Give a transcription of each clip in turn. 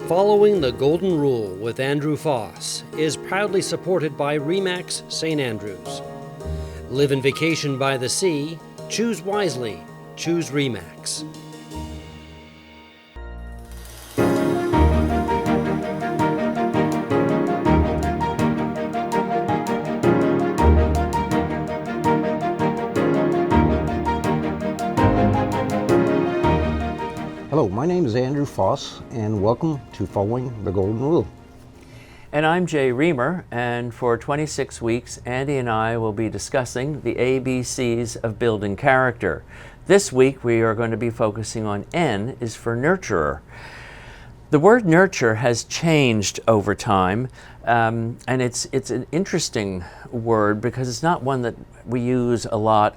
Following the Golden Rule with Andrew Faas is proudly supported by Remax St. Andrews. Live and vacation by the sea. Choose wisely. Choose Remax. Hello, my name is Andrew Faas, and welcome to Following the Golden Rule. And I'm Jay Remer, and for 26 weeks, Andy and I will be discussing the ABCs of building character. This week, we are going to be focusing on N is for nurturer. The word nurture has changed over time, and it's an interesting word because it's not one that we use a lot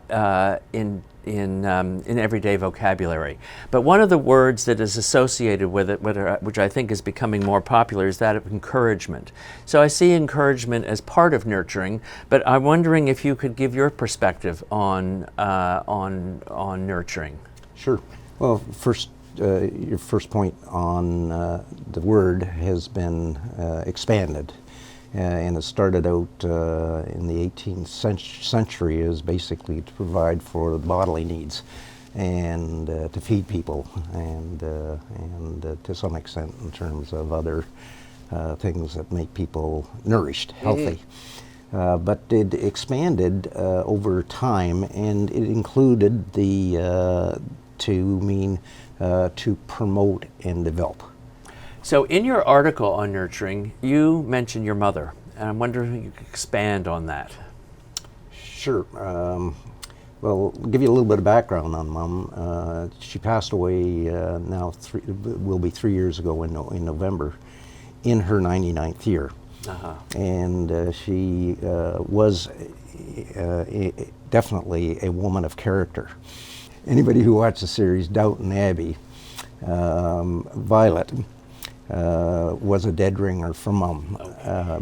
in everyday vocabulary. But one of the words that is associated with it, which I think is becoming more popular, is that of encouragement. So I see encouragement as part of nurturing, but I'm wondering if you could give your perspective on nurturing. Sure. Well, first, your first point on the word has been expanded. And it started out in the 18th century as basically to provide for bodily needs and to feed people and to some extent in terms of other things that make people nourished, healthy. But it expanded over time, and it included the to promote and develop. So in your article on nurturing, you mentioned your mother, and I'm wondering if you could expand on that. Sure. Well, I'll give you a little bit of background on Mom. She passed away now, will be 3 years ago in November, in her 99th year. And she was definitely a woman of character. Anybody who watched the series Downton Abbey, Violet, was a dead ringer for Mom,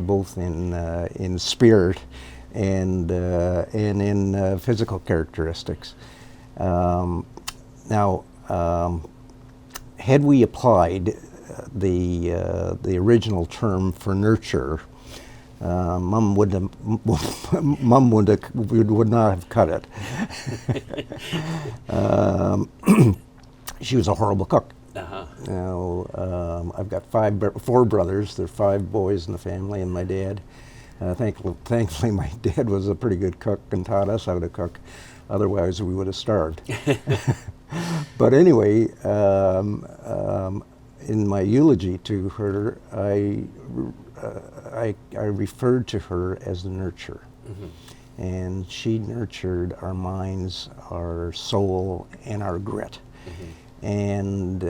both in spirit and in physical characteristics. Now, had we applied the original term for nurture, Mom would not have cut it. She was a horrible cook. Now, I've got four brothers. There are 5 boys in the family, and my dad. Thankfully, my dad was a pretty good cook and taught us how to cook. Otherwise, we would have starved. But anyway, in my eulogy to her, I referred to her as the nurturer. And she nurtured our minds, our soul, and our grit. And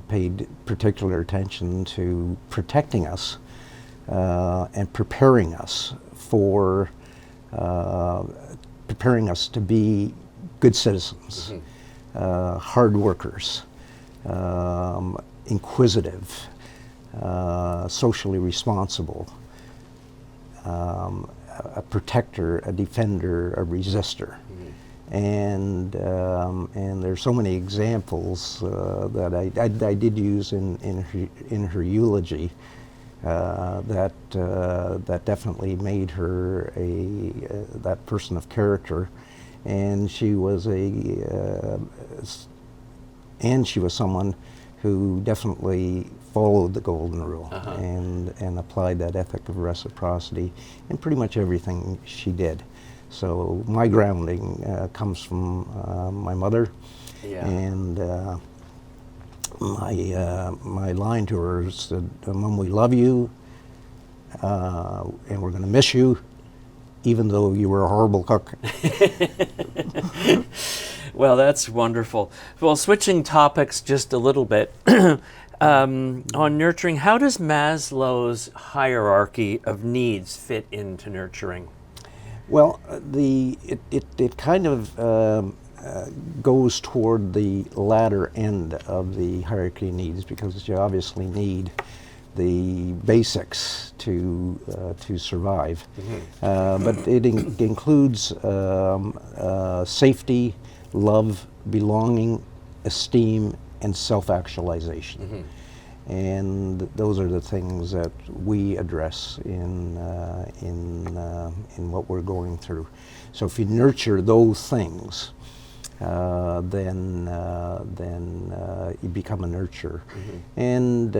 paid particular attention to protecting us and preparing us to be good citizens, hard workers, inquisitive, socially responsible, a protector, a defender, a resistor. And there's so many examples that I did use in her eulogy that definitely made her that person of character, and she was someone who definitely followed the Golden Rule and applied that ethic of reciprocity in pretty much everything she did. So my grounding comes from my mother, and my line to her is, "Mom, we love you, and we're going to miss you, even though you were a horrible cook." Well, that's wonderful. Well, switching topics just a little bit, on nurturing, how does Maslow's hierarchy of needs fit into nurturing? Well, it kind of goes toward the latter end of the hierarchy of needs, because you obviously need the basics to survive. But it includes safety, love, belonging, esteem, and self-actualization. And those are the things that we address in what we're going through. So if you nurture those things, then you become a nurturer. And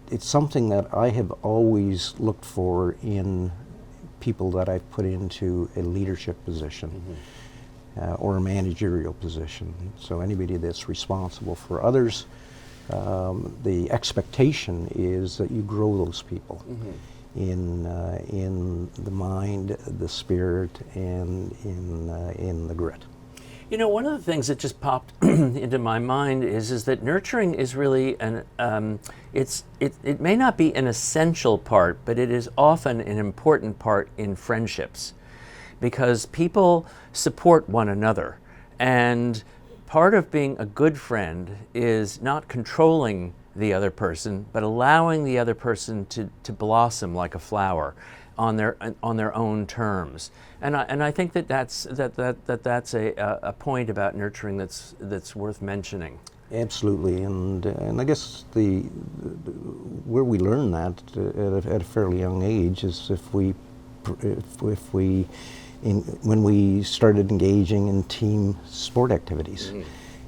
it's something that I have always looked for in people that I've put into a leadership position or a managerial position. So anybody that's responsible for others, the expectation is that you grow those people in the mind, the spirit, and in the grit. You know, one of the things that just popped into my mind is that nurturing is really it may not be an essential part, but it is often an important part in friendships, because people support one another, and part of being a good friend is not controlling the other person, but allowing the other person to blossom like a flower on their own terms. And I think that's a point about nurturing that's worth mentioning. Absolutely, and I guess where we learn that at a fairly young age is when we started engaging in team sport activities.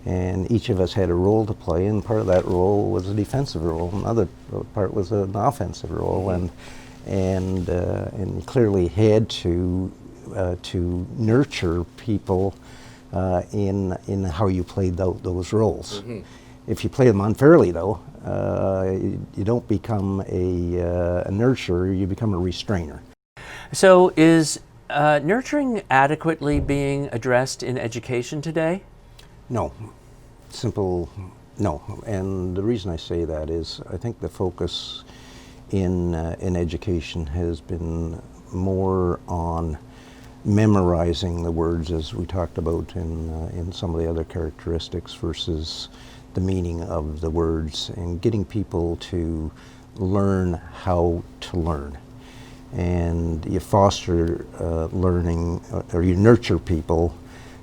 And each of us had a role to play, and part of that role was a defensive role, another part was an offensive role, and clearly had to nurture people in how you played those roles. If you play them unfairly, though, you don't become a nurturer, you become a restrainer. So is nurturing adequately being addressed in education today? No. Simple no. And the reason I say that is I think the focus in education has been more on memorizing the words, as we talked about in some of the other characteristics, versus the meaning of the words, and getting people to learn how to learn. And you foster learning, or you nurture people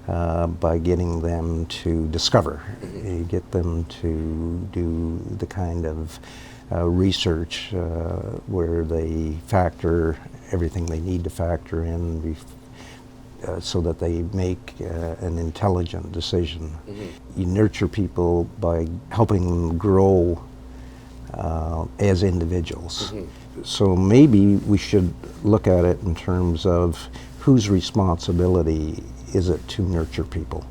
by getting them to discover. You get them to do the kind of research where they factor everything they need to factor in so that they make an intelligent decision. You nurture people by helping them grow as individuals. So maybe we should look at it in terms of whose responsibility is it to nurture people.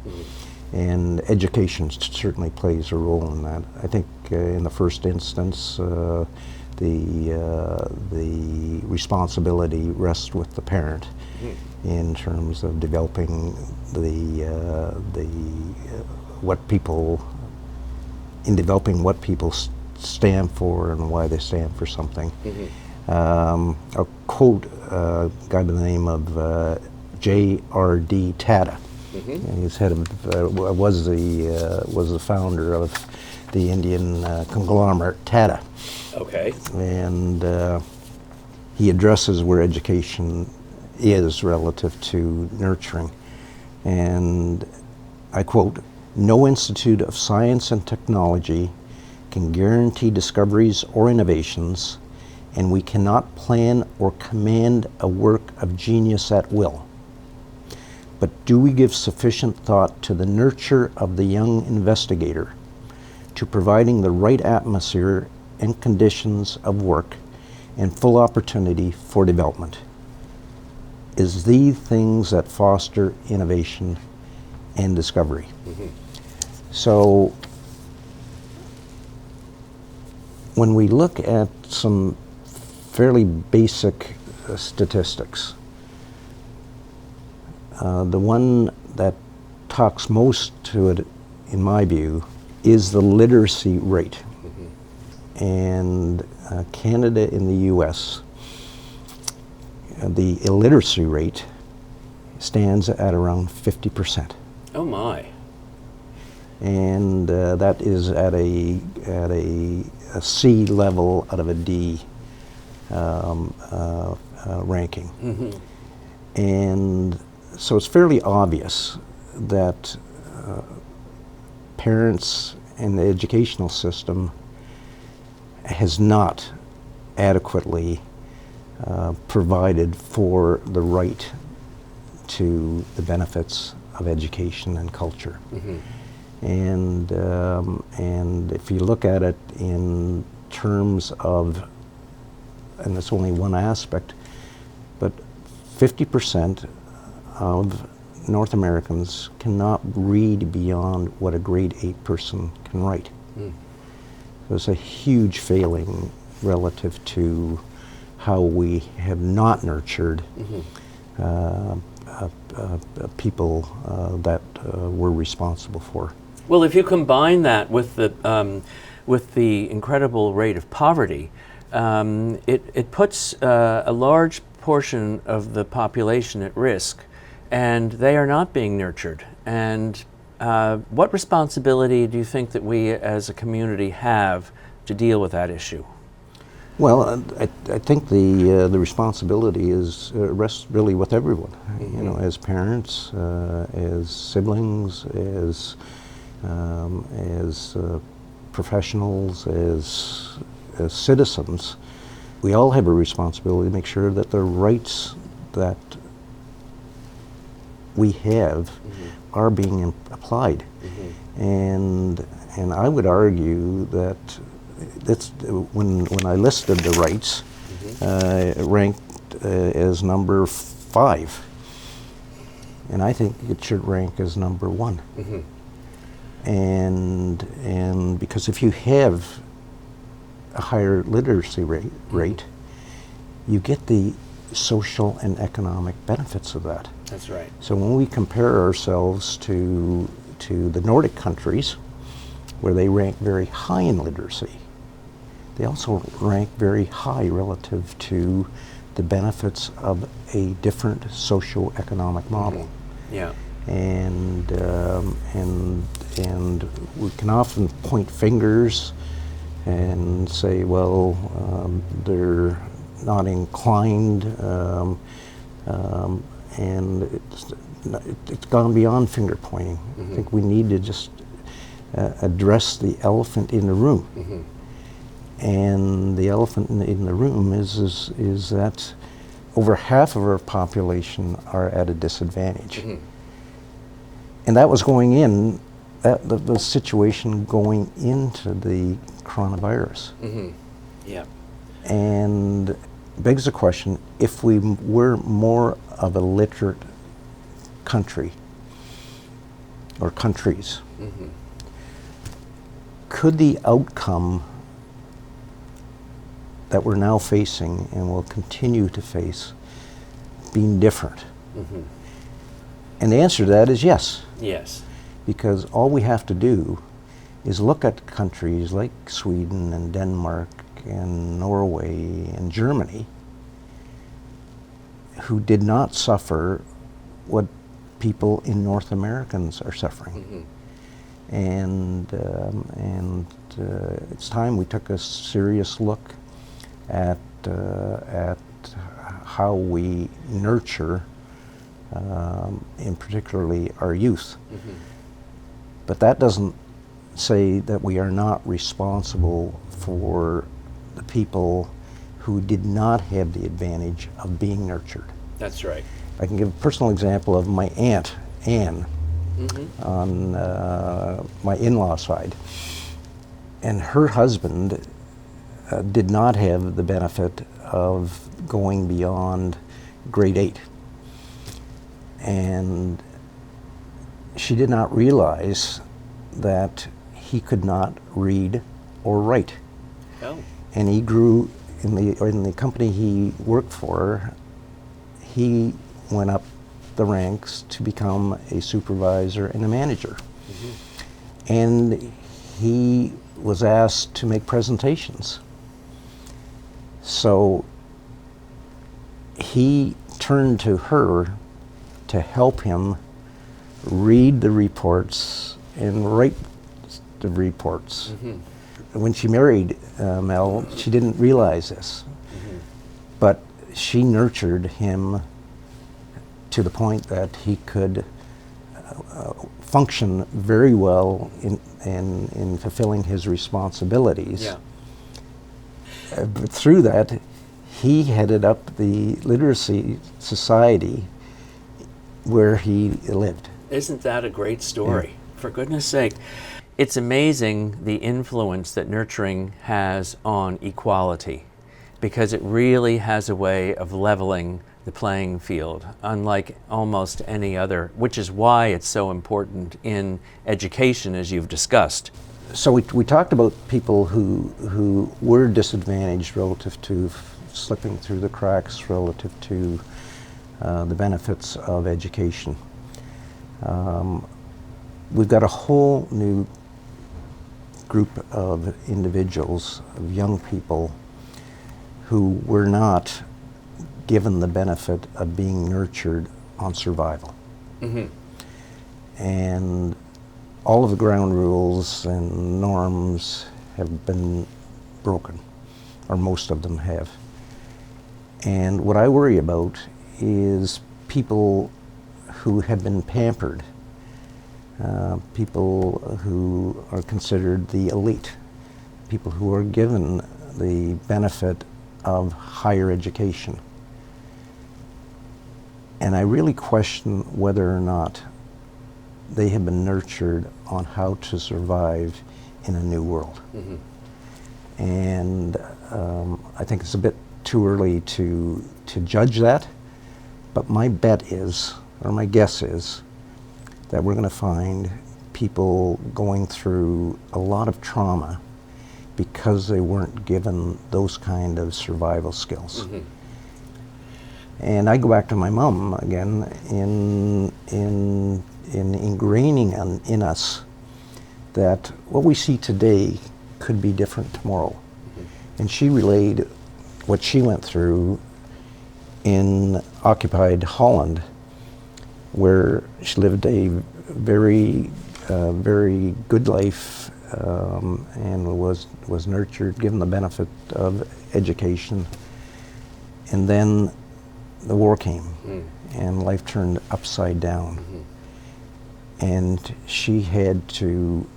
And education certainly plays a role in that. I think in the first instance, the responsibility rests with the parent in terms of developing what people stand for and why they stand for something. I'll quote a guy by the name of J.R.D. Tata. He's head of was the founder of the Indian conglomerate Tata. Okay. And he addresses where education is relative to nurturing. And I quote, "No institute of science and technology can guarantee discoveries or innovations, and we cannot plan or command a work of genius at will. But do we give sufficient thought to the nurture of the young investigator, to providing the right atmosphere and conditions of work and full opportunity for development? Is the things that foster innovation and discovery." So when we look at some fairly basic statistics, the one that talks most to it, in my view, is the literacy rate. And Canada and the US, the illiteracy rate stands at around 50%. Oh my. And that is at a C level out of a D ranking. And so it's fairly obvious that parents and the educational system has not adequately provided for the right to the benefits of education and culture. And if you look at it in terms of, and that's only one aspect, but 50% of North Americans cannot read beyond what a grade 8 person can write. So it's a huge failing relative to how we have not nurtured people that we're responsible for. Well, if you combine that with the incredible rate of poverty, it puts a large portion of the population at risk, and they are not being nurtured. And what responsibility do you think that we as a community have to deal with that issue? Well, I think the responsibility rests really with everyone. You know, as parents, as siblings, as professionals, as citizens, we all have a responsibility to make sure that the rights that we have are being applied. And I would argue that that's when I listed the rights, it ranked as number 5, and I think it should rank as number 1. And because if you have a higher literacy rate, you get the social and economic benefits of that. That's right. So when we compare ourselves to the Nordic countries, where they rank very high in literacy, they also rank very high relative to the benefits of a different socio-economic model. Yeah. And we can often point fingers and say, well, they're not inclined, and it's gone beyond finger pointing. I think we need to just address the elephant in the room. And the elephant in the room is that over half of our population are at a disadvantage. And that was going in, the situation going into the coronavirus. Yeah. And begs the question, if we were more of a literate country, or countries, could the outcome that we're now facing and will continue to face be different? And the answer to that is yes. Yes. Because all we have to do is look at countries like Sweden and Denmark and Norway and Germany, who did not suffer what people in North Americans are suffering. And it's time we took a serious look at how we nurture, in particularly our youth. But that doesn't say that we are not responsible for the people who did not have the advantage of being nurtured. That's right. I can give a personal example of my aunt, Anne, on my in-law side. And her husband did not have the benefit of going beyond grade 8. And she did not realize that he could not read or write. And he grew in the company he worked for. He went up the ranks to become a supervisor and a manager. And he was asked to make presentations. So he turned to her to help him read the reports and write the reports. When she married Mel, she didn't realize this, but she nurtured him to the point that he could function very well in fulfilling his responsibilities. Yeah. But through that, he headed up the literacy society where he lived. Isn't that a great story? For goodness sake. It's amazing the influence that nurturing has on equality, because it really has a way of leveling the playing field, unlike almost any other, which is why it's so important in education, as you've discussed. So we talked about people who were disadvantaged relative to slipping through the cracks, relative to the benefits of education. We've got a whole new group of individuals, of young people, who were not given the benefit of being nurtured on survival. Mm-hmm. And all of the ground rules and norms have been broken, or most of them have. And what I worry about is people who have been pampered, people who are considered the elite, people who are given the benefit of higher education. And I really question whether or not they have been nurtured on how to survive in a new world. Mm-hmm. And I think it's a bit too early to judge that, but my bet is, or my guess is, that we're going to find people going through a lot of trauma because they weren't given those kind of survival skills. Mm-hmm. And I go back to my mom again in ingraining in us that what we see today could be different tomorrow. Mm-hmm. And she relayed what she went through in occupied Holland, where she lived a very good life and was nurtured, given the benefit of education. And then the war came, and life turned upside down. Mm-hmm. And she had to,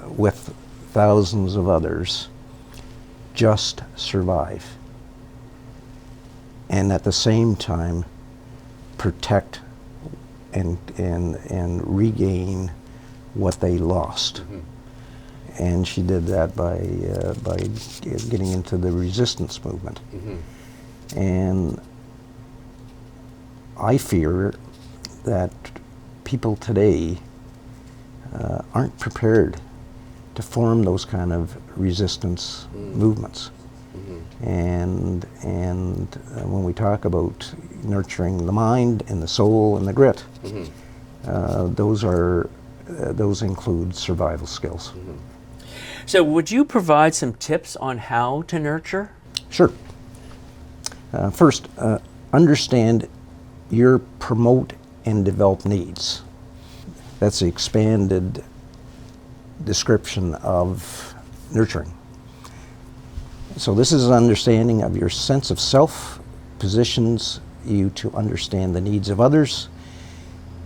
with thousands of others, just survive. And at the same time, protect and regain what they lost. Mm-hmm. And she did that by getting into the resistance movement. Mm-hmm. And I fear that people today aren't prepared to form those kind of resistance movements. Mm-hmm. And when we talk about nurturing the mind and the soul and the grit, mm-hmm. Those include survival skills. Mm-hmm. So would you provide some tips on how to nurture? Sure. First, understand your promote and develop needs. That's the expanded description of nurturing. So this is an understanding of your sense of self, positions you to understand the needs of others,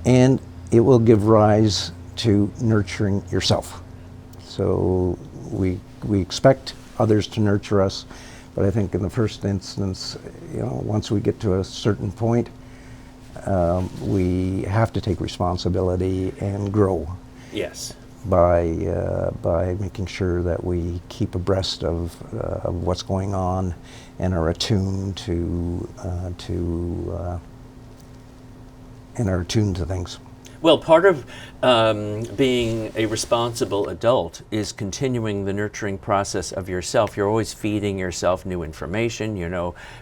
and it will give rise to nurturing yourself. So we expect others to nurture us, but I think in the first instance, once we get to a certain point, we have to take responsibility and grow. Yes. By making sure that we keep abreast of what's going on and are attuned to things. Well, part of being a responsible adult is continuing the nurturing process of yourself. You're always feeding yourself new information,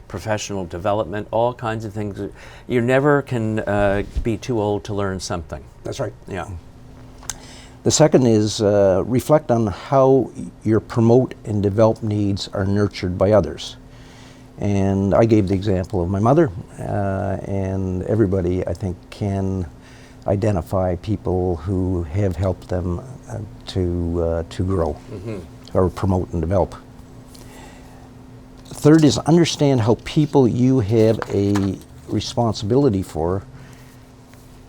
professional development, all kinds of things. You never can be too old to learn something. That's right. Yeah. The second is reflect on how your promote and develop needs are nurtured by others. And I gave the example of my mother, and everybody, I think, can identify people who have helped them to grow, mm-hmm. or promote and develop. Third is understand how people you have a responsibility for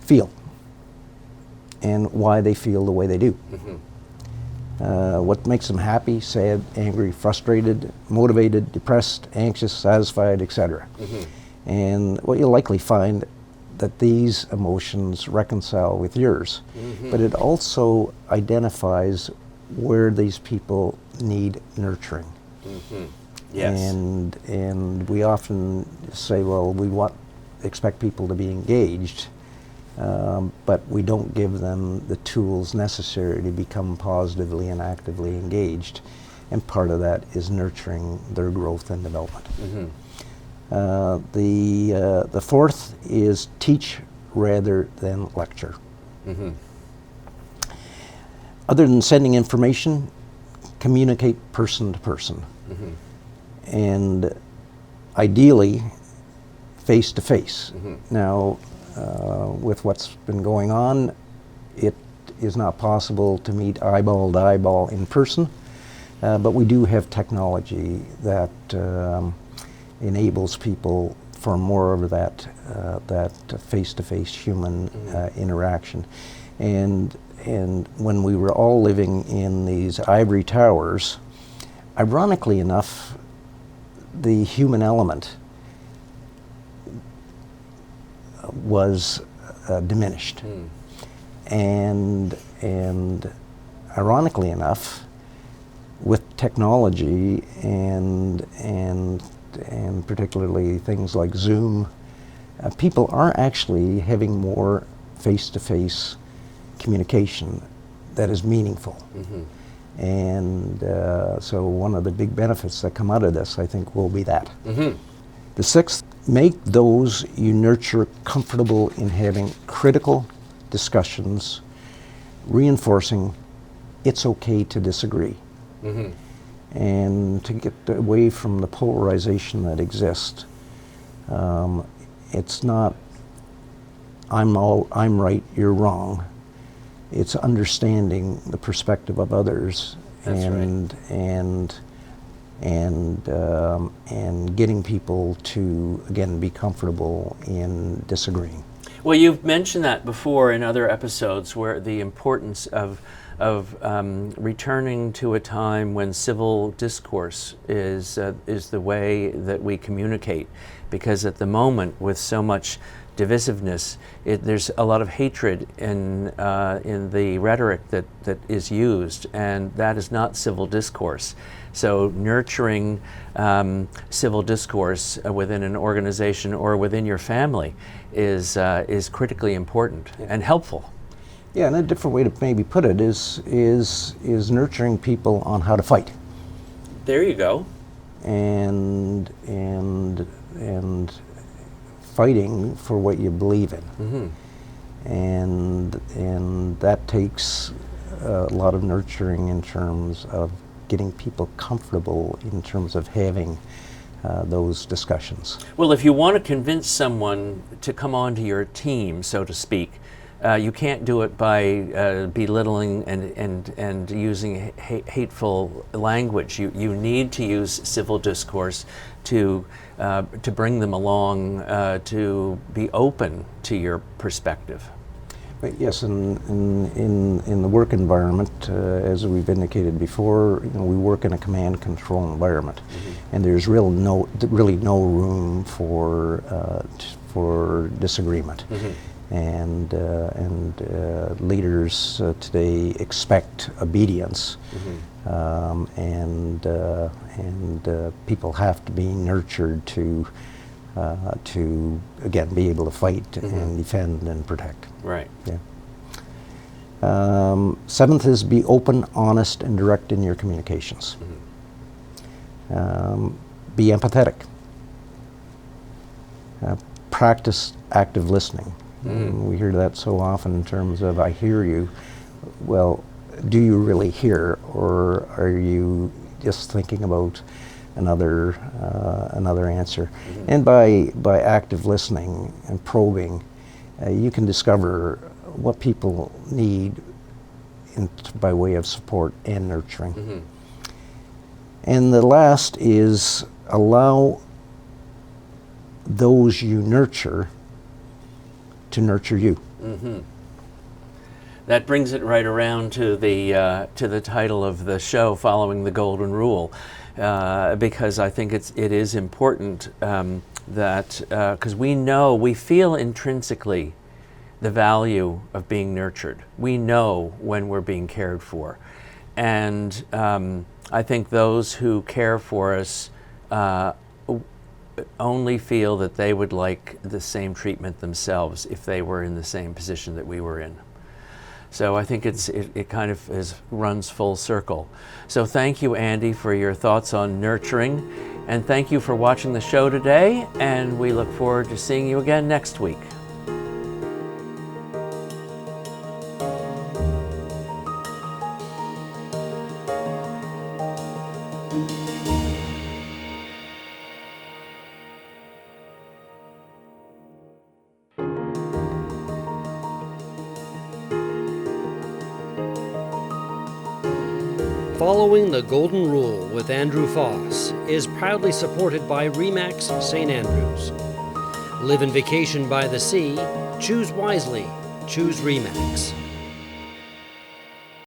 feel. and why they feel the way they do. What makes them happy, sad, angry, frustrated, motivated, depressed, anxious, satisfied, etc. And what you'll likely find that these emotions reconcile with yours, but it also identifies where these people need nurturing. Yes. And we often say, well, we expect people to be engaged, but we don't give them the tools necessary to become positively and actively engaged. And part of that is nurturing their growth and development. The fourth is teach rather than lecture. Other than sending information, communicate person to person. And ideally, face to face. Now, with what's been going on, it is not possible to meet eyeball to eyeball in person, but we do have technology that enables people for more of that face-to-face human interaction. And when we were all living in these ivory towers, ironically enough, the human element was diminished. And ironically enough, with technology and particularly things like Zoom, people are actually having more face-to-face communication that is meaningful. And so one of the big benefits that come out of this, I think, will be that. The sixth, make those you nurture comfortable in having critical discussions, reinforcing it's okay to disagree. And to get away from the polarization that exists. It's not I'm right, you're wrong. It's understanding the perspective of others. That's right. And getting people to, again, be comfortable in disagreeing. Well, you've mentioned that before in other episodes, where the importance of returning to a time when civil discourse is the way that we communicate, because at the moment, with so much divisiveness, there's a lot of hatred in the rhetoric that is used, and that is not civil discourse. So nurturing civil discourse within an organization or within your family is critically important and helpful. Yeah, and a different way to maybe put it is nurturing people on how to fight. There you go. And fighting for what you believe in. And that takes a lot of nurturing in terms of getting people comfortable in terms of having those discussions. Well, if you want to convince someone to come onto your team, so to speak, you can't do it by belittling and using hateful language. You need to use civil discourse to bring them along, to be open to your perspective. Yes, in the work environment, as we've indicated before, we work in a command control environment, and there's really no room for disagreement. And leaders today expect obedience, and people have to be nurtured to again be able to fight and defend and protect. Right. Yeah. Seventh is be open, honest, and direct in your communications. Be empathetic. Practice active listening. We hear that so often in terms of, I hear you. Well, do you really hear, or are you just thinking about another answer? And by active listening and probing, you can discover what people need by way of support and nurturing. And the last is allow those you nurture to nurture you. That brings it right around to the title of the show, Following the Golden Rule, because I think it is important that, because we feel intrinsically the value of being nurtured. We know when we're being cared for. And I think those who care for us only feel that they would like the same treatment themselves if they were in the same position that we were in. So I think it kind of runs full circle. So thank you, Andy, for your thoughts on nurturing, and thank you for watching the show today, and we look forward to seeing you again next week. Following the Golden Rule with Andrew Faas is proudly supported by Remax St. Andrews. Live and vacation by the sea. Choose wisely. Choose Remax.